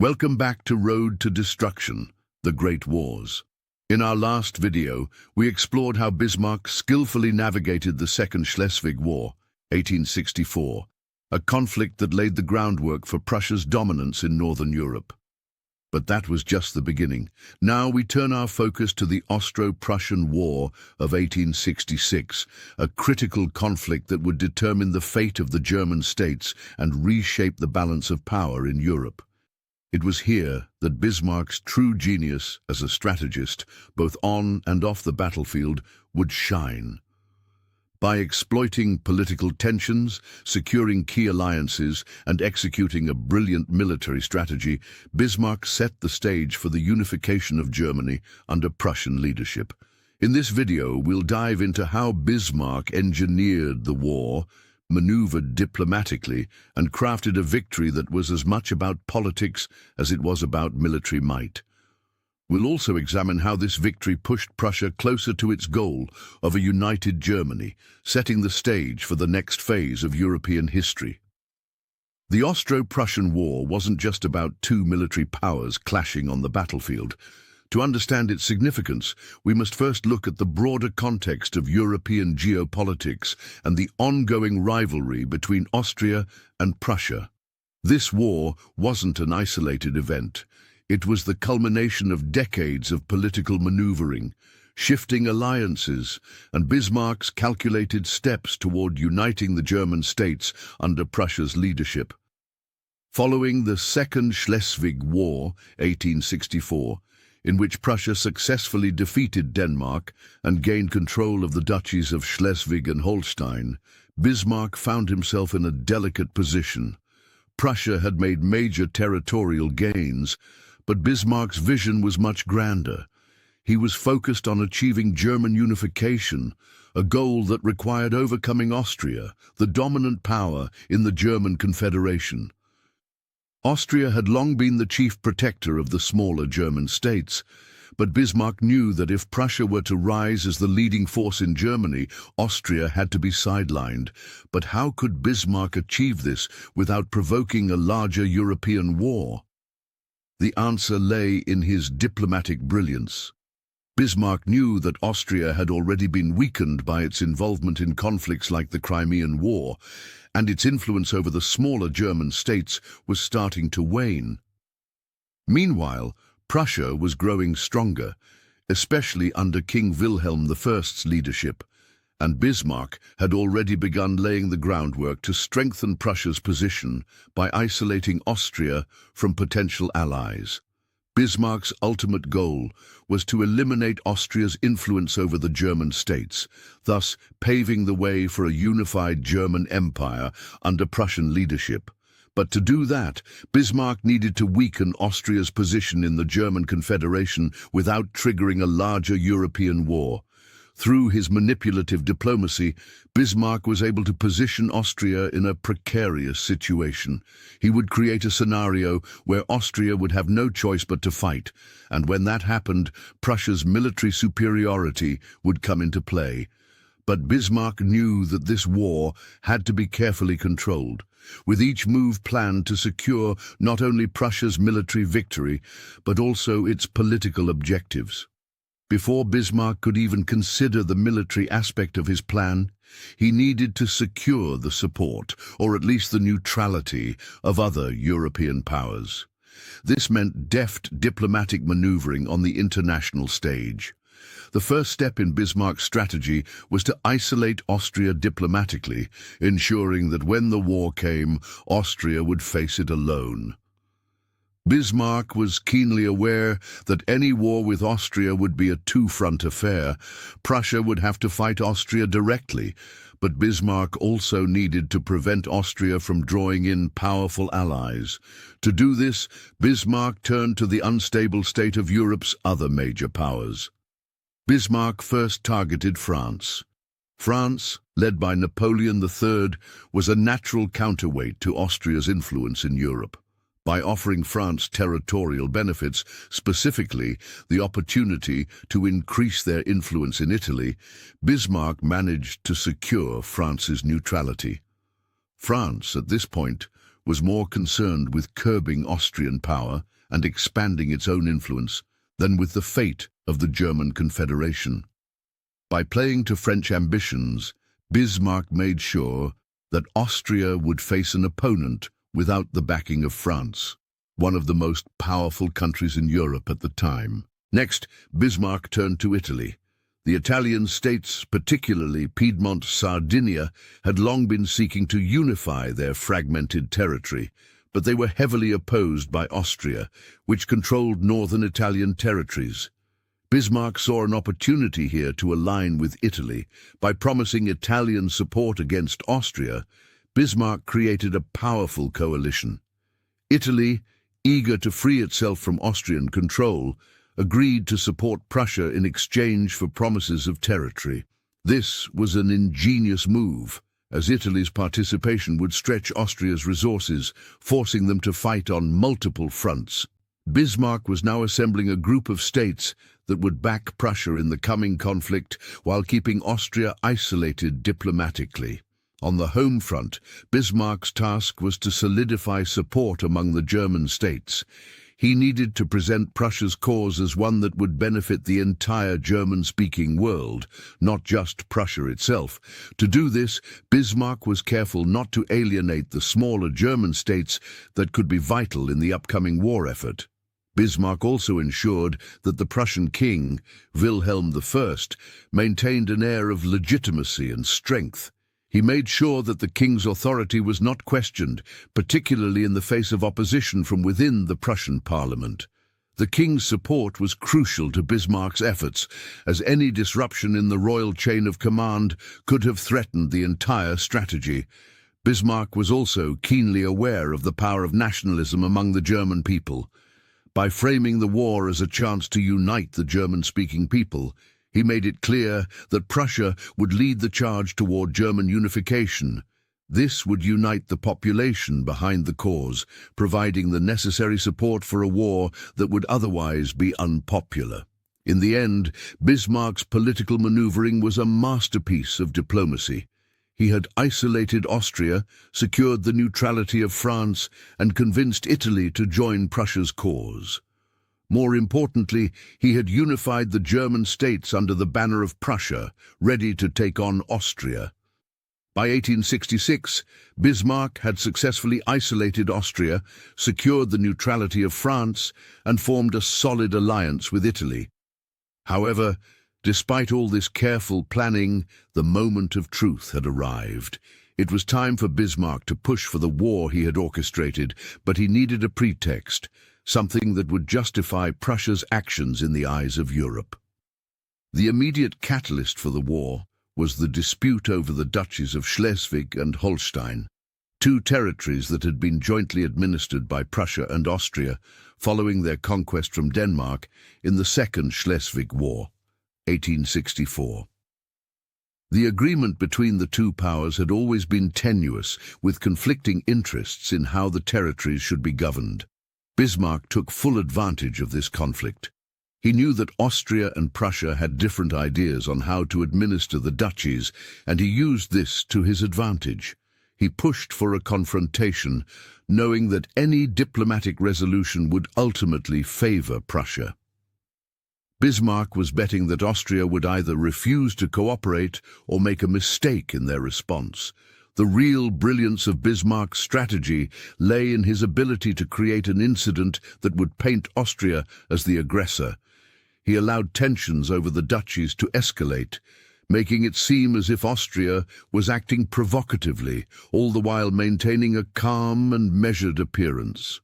Welcome back to Road to Destruction, the Great Wars. In our last video, we explored how Bismarck skillfully navigated the Second Schleswig War, 1864, a conflict that laid the groundwork for Prussia's dominance in Northern Europe. But that was just the beginning. Now we turn our focus to the Austro-Prussian War of 1866, a critical conflict that would determine the fate of the German states and reshape the balance of power in Europe. It was here that Bismarck's true genius as a strategist, both on and off the battlefield, would shine. By exploiting political tensions, securing key alliances, and executing a brilliant military strategy, Bismarck set the stage for the unification of Germany under Prussian leadership. In this video, we'll dive into how Bismarck engineered the war, maneuvered diplomatically, and crafted a victory that was as much about politics as it was about military might. We'll also examine how this victory pushed Prussia closer to its goal of a united Germany, setting the stage for the next phase of European history. The Austro-Prussian War wasn't just about two military powers clashing on the battlefield. To understand its significance, we must first look at the broader context of European geopolitics and the ongoing rivalry between Austria and Prussia. This war wasn't an isolated event. It was the culmination of decades of political maneuvering, shifting alliances, and Bismarck's calculated steps toward uniting the German states under Prussia's leadership. Following the Second Schleswig War, 1864, in which Prussia successfully defeated Denmark and gained control of the duchies of Schleswig and Holstein, Bismarck found himself in a delicate position. Prussia had made major territorial gains, but Bismarck's vision was much grander. He was focused on achieving German unification, a goal that required overcoming Austria, the dominant power in the German Confederation. Austria had long been the chief protector of the smaller German states, but Bismarck knew that if Prussia were to rise as the leading force in Germany, Austria had to be sidelined. But how could Bismarck achieve this without provoking a larger European war? The answer lay in his diplomatic brilliance. Bismarck knew that Austria had already been weakened by its involvement in conflicts like the Crimean War, and its influence over the smaller German states was starting to wane. Meanwhile, Prussia was growing stronger, especially under King Wilhelm I's leadership, and Bismarck had already begun laying the groundwork to strengthen Prussia's position by isolating Austria from potential allies. Bismarck's ultimate goal was to eliminate Austria's influence over the German states, thus paving the way for a unified German empire under Prussian leadership. But to do that, Bismarck needed to weaken Austria's position in the German Confederation without triggering a larger European war. Through his manipulative diplomacy, Bismarck was able to position Austria in a precarious situation. He would create a scenario where Austria would have no choice but to fight, and when that happened, Prussia's military superiority would come into play. But Bismarck knew that this war had to be carefully controlled, with each move planned to secure not only Prussia's military victory, but also its political objectives. Before Bismarck could even consider the military aspect of his plan, he needed to secure the support, or at least the neutrality, of other European powers. This meant deft diplomatic maneuvering on the international stage. The first step in Bismarck's strategy was to isolate Austria diplomatically, ensuring that when the war came, Austria would face it alone. Bismarck was keenly aware that any war with Austria would be a two-front affair. Prussia would have to fight Austria directly, but Bismarck also needed to prevent Austria from drawing in powerful allies. To do this, Bismarck turned to the unstable state of Europe's other major powers. Bismarck first targeted France. France, led by Napoleon III, was a natural counterweight to Austria's influence in Europe. By offering France territorial benefits, specifically the opportunity to increase their influence in Italy, Bismarck managed to secure France's neutrality. France, at this point, was more concerned with curbing Austrian power and expanding its own influence than with the fate of the German Confederation. By playing to French ambitions, Bismarck made sure that Austria would face an opponent without the backing of France, one of the most powerful countries in Europe at the time. Next, Bismarck turned to Italy. The Italian states, particularly Piedmont, Sardinia, had long been seeking to unify their fragmented territory, but they were heavily opposed by Austria, which controlled northern Italian territories. Bismarck saw an opportunity here to align with Italy. By promising Italian support against Austria, Bismarck created a powerful coalition. Italy, eager to free itself from Austrian control, agreed to support Prussia in exchange for promises of territory. This was an ingenious move, as Italy's participation would stretch Austria's resources, forcing them to fight on multiple fronts. Bismarck was now assembling a group of states that would back Prussia in the coming conflict while keeping Austria isolated diplomatically. On the home front, Bismarck's task was to solidify support among the German states. He needed to present Prussia's cause as one that would benefit the entire German-speaking world, not just Prussia itself. To do this, Bismarck was careful not to alienate the smaller German states that could be vital in the upcoming war effort. Bismarck also ensured that the Prussian king, Wilhelm I, maintained an air of legitimacy and strength. He made sure that the king's authority was not questioned, particularly in the face of opposition from within the Prussian parliament. The king's support was crucial to Bismarck's efforts, as any disruption in the royal chain of command could have threatened the entire strategy. Bismarck was also keenly aware of the power of nationalism among the German people. By framing the war as a chance to unite the German-speaking people, he made it clear that Prussia would lead the charge toward German unification. This would unite the population behind the cause, providing the necessary support for a war that would otherwise be unpopular. In the end, Bismarck's political maneuvering was a masterpiece of diplomacy. He had isolated Austria, secured the neutrality of France, and convinced Italy to join Prussia's cause. More importantly, he had unified the German states under the banner of Prussia, ready to take on Austria. By 1866, Bismarck had successfully isolated Austria, secured the neutrality of France, and formed a solid alliance with Italy. However, despite all this careful planning, the moment of truth had arrived. It was time for Bismarck to push for the war he had orchestrated, but he needed a pretext, something that would justify Prussia's actions in the eyes of Europe. The immediate catalyst for the war was the dispute over the duchies of Schleswig and Holstein, two territories that had been jointly administered by Prussia and Austria following their conquest from Denmark in the Second Schleswig War, 1864. The agreement between the two powers had always been tenuous, with conflicting interests in how the territories should be governed. Bismarck took full advantage of this conflict. He knew that Austria and Prussia had different ideas on how to administer the duchies, and he used this to his advantage. He pushed for a confrontation, knowing that any diplomatic resolution would ultimately favor Prussia. Bismarck was betting that Austria would either refuse to cooperate or make a mistake in their response. The real brilliance of Bismarck's strategy lay in his ability to create an incident that would paint Austria as the aggressor. He allowed tensions over the duchies to escalate, making it seem as if Austria was acting provocatively, all the while maintaining a calm and measured appearance.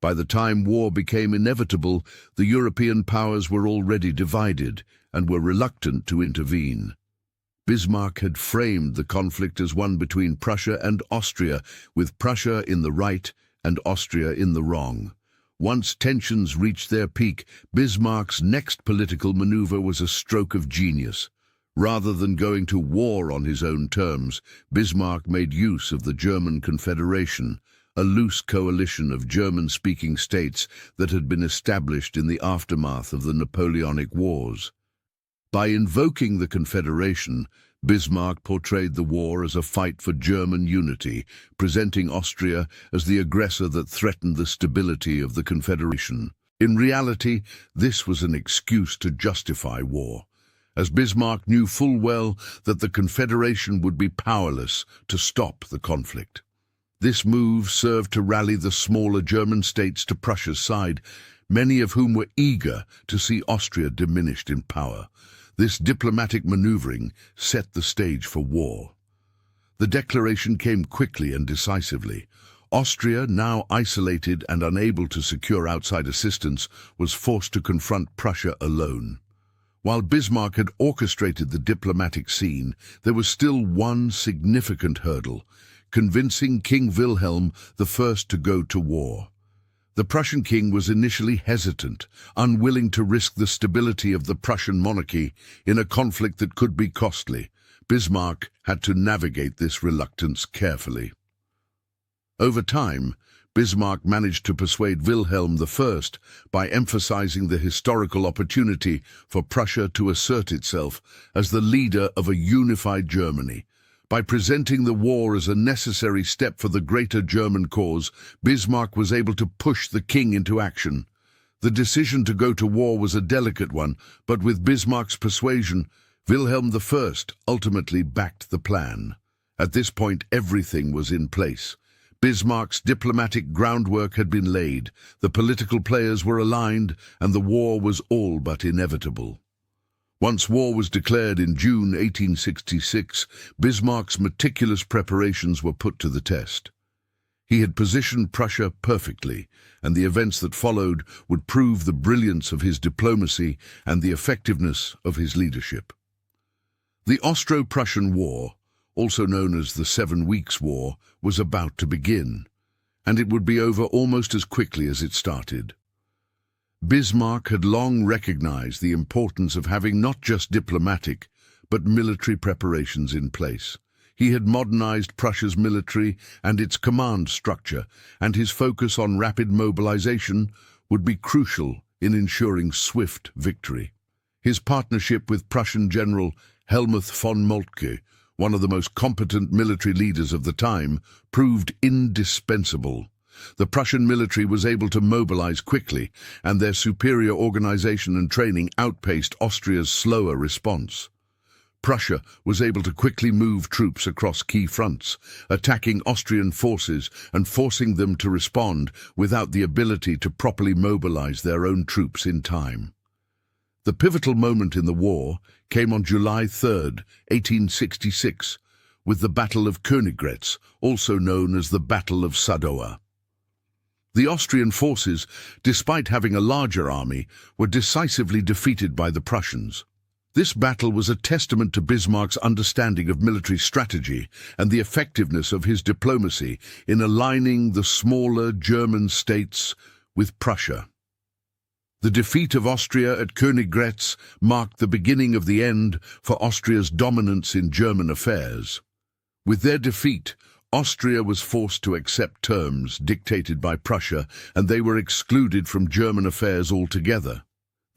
By the time war became inevitable, the European powers were already divided and were reluctant to intervene. Bismarck had framed the conflict as one between Prussia and Austria, with Prussia in the right and Austria in the wrong. Once tensions reached their peak, Bismarck's next political maneuver was a stroke of genius. Rather than going to war on his own terms, Bismarck made use of the German Confederation, a loose coalition of German-speaking states that had been established in the aftermath of the Napoleonic Wars. By invoking the Confederation, Bismarck portrayed the war as a fight for German unity, presenting Austria as the aggressor that threatened the stability of the Confederation. In reality, this was an excuse to justify war, as Bismarck knew full well that the Confederation would be powerless to stop the conflict. This move served to rally the smaller German states to Prussia's side, many of whom were eager to see Austria diminished in power. This diplomatic maneuvering set the stage for war. The declaration came quickly and decisively. Austria, now isolated and unable to secure outside assistance, was forced to confront Prussia alone. While Bismarck had orchestrated the diplomatic scene, there was still one significant hurdle: convincing King Wilhelm I to go to war. The Prussian king was initially hesitant, unwilling to risk the stability of the Prussian monarchy in a conflict that could be costly. Bismarck had to navigate this reluctance carefully. Over time, Bismarck managed to persuade Wilhelm I by emphasizing the historical opportunity for Prussia to assert itself as the leader of a unified Germany. By presenting the war as a necessary step for the greater German cause, Bismarck was able to push the king into action. The decision to go to war was a delicate one, but with Bismarck's persuasion, Wilhelm I ultimately backed the plan. At this point, everything was in place. Bismarck's diplomatic groundwork had been laid, the political players were aligned, and the war was all but inevitable. Once war was declared in June 1866, Bismarck's meticulous preparations were put to the test. He had positioned Prussia perfectly, and the events that followed would prove the brilliance of his diplomacy and the effectiveness of his leadership. The Austro-Prussian War, also known as the 7 Weeks' War, was about to begin, and it would be over almost as quickly as it started. Bismarck had long recognized the importance of having not just diplomatic, but military preparations in place. He had modernized Prussia's military and its command structure, and his focus on rapid mobilization would be crucial in ensuring swift victory. His partnership with Prussian General Helmuth von Moltke, one of the most competent military leaders of the time, proved indispensable. The Prussian military was able to mobilize quickly, and their superior organization and training outpaced Austria's slower response. Prussia was able to quickly move troops across key fronts, attacking Austrian forces and forcing them to respond without the ability to properly mobilize their own troops in time. The pivotal moment in the war came on July 3, 1866, with the Battle of Königgrätz, also known as the Battle of Sadowa. The Austrian forces, despite having a larger army, were decisively defeated by the Prussians. This battle was a testament to Bismarck's understanding of military strategy and the effectiveness of his diplomacy in aligning the smaller German states with Prussia. The defeat of Austria at Königgrätz marked the beginning of the end for Austria's dominance in German affairs. With their defeat, Austria was forced to accept terms dictated by Prussia, and they were excluded from German affairs altogether.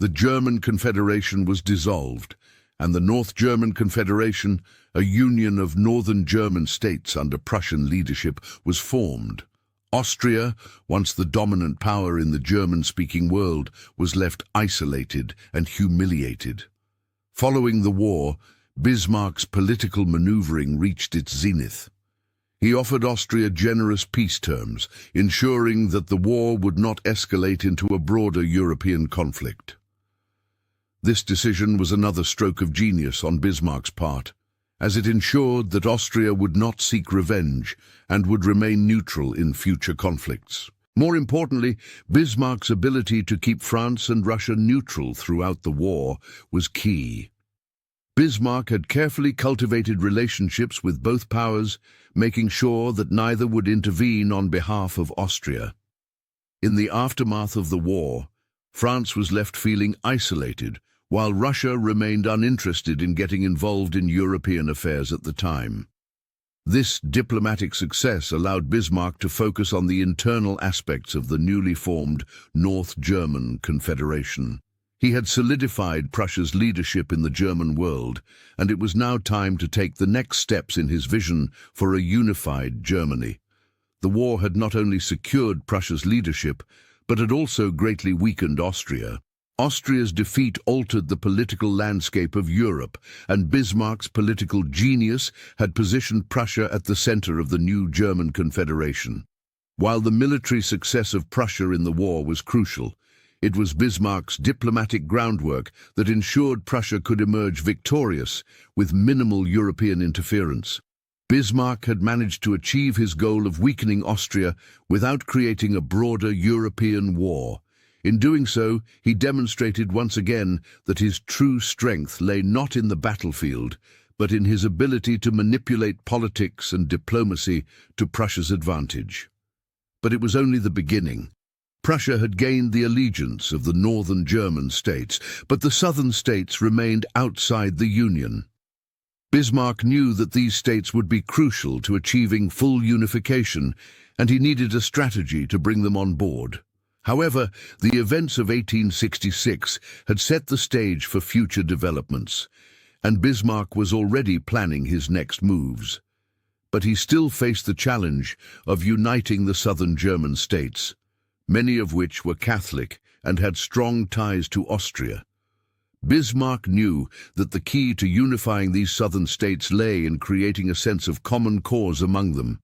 The German Confederation was dissolved, and the North German Confederation, a union of northern German states under Prussian leadership, was formed. Austria, once the dominant power in the German-speaking world, was left isolated and humiliated. Following the war, Bismarck's political maneuvering reached its zenith. He offered Austria generous peace terms, ensuring that the war would not escalate into a broader European conflict. This decision was another stroke of genius on Bismarck's part, as it ensured that Austria would not seek revenge and would remain neutral in future conflicts. More importantly, Bismarck's ability to keep France and Russia neutral throughout the war was key. Bismarck had carefully cultivated relationships with both powers, making sure that neither would intervene on behalf of Austria. In the aftermath of the war, France was left feeling isolated, while Russia remained uninterested in getting involved in European affairs at the time. This diplomatic success allowed Bismarck to focus on the internal aspects of the newly formed North German Confederation. He had solidified Prussia's leadership in the German world, and it was now time to take the next steps in his vision for a unified Germany. The war had not only secured Prussia's leadership, but had also greatly weakened Austria. Austria's defeat altered the political landscape of Europe, and Bismarck's political genius had positioned Prussia at the center of the new German Confederation. While the military success of Prussia in the war was crucial, it was Bismarck's diplomatic groundwork that ensured Prussia could emerge victorious with minimal European interference. Bismarck had managed to achieve his goal of weakening Austria without creating a broader European war. In doing so, he demonstrated once again that his true strength lay not in the battlefield, but in his ability to manipulate politics and diplomacy to Prussia's advantage. But it was only the beginning. Prussia had gained the allegiance of the northern German states, but the southern states remained outside the Union. Bismarck knew that these states would be crucial to achieving full unification, and he needed a strategy to bring them on board. However, the events of 1866 had set the stage for future developments, and Bismarck was already planning his next moves. But he still faced the challenge of uniting the southern German states, many of which were Catholic and had strong ties to Austria. Bismarck knew that the key to unifying these southern states lay in creating a sense of common cause among them.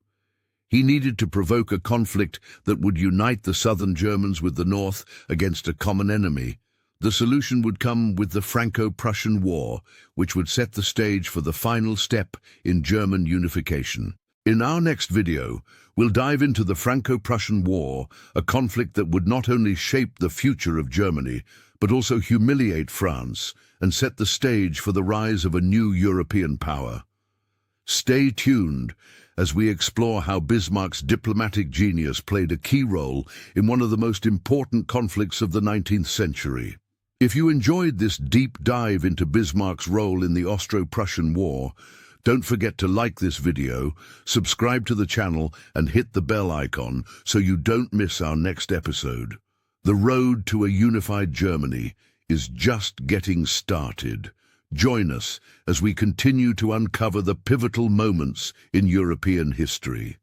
He needed to provoke a conflict that would unite the southern Germans with the north against a common enemy. The solution would come with the Franco-Prussian War, which would set the stage for the final step in German unification. In our next video, we'll dive into the Franco-Prussian War, a conflict that would not only shape the future of Germany, but also humiliate France and set the stage for the rise of a new European power. Stay tuned as we explore how Bismarck's diplomatic genius played a key role in one of the most important conflicts of the 19th century. If you enjoyed this deep dive into Bismarck's role in the Austro-Prussian War, don't forget to like this video, subscribe to the channel, and hit the bell icon so you don't miss our next episode. The road to a unified Germany is just getting started. Join us as we continue to uncover the pivotal moments in European history.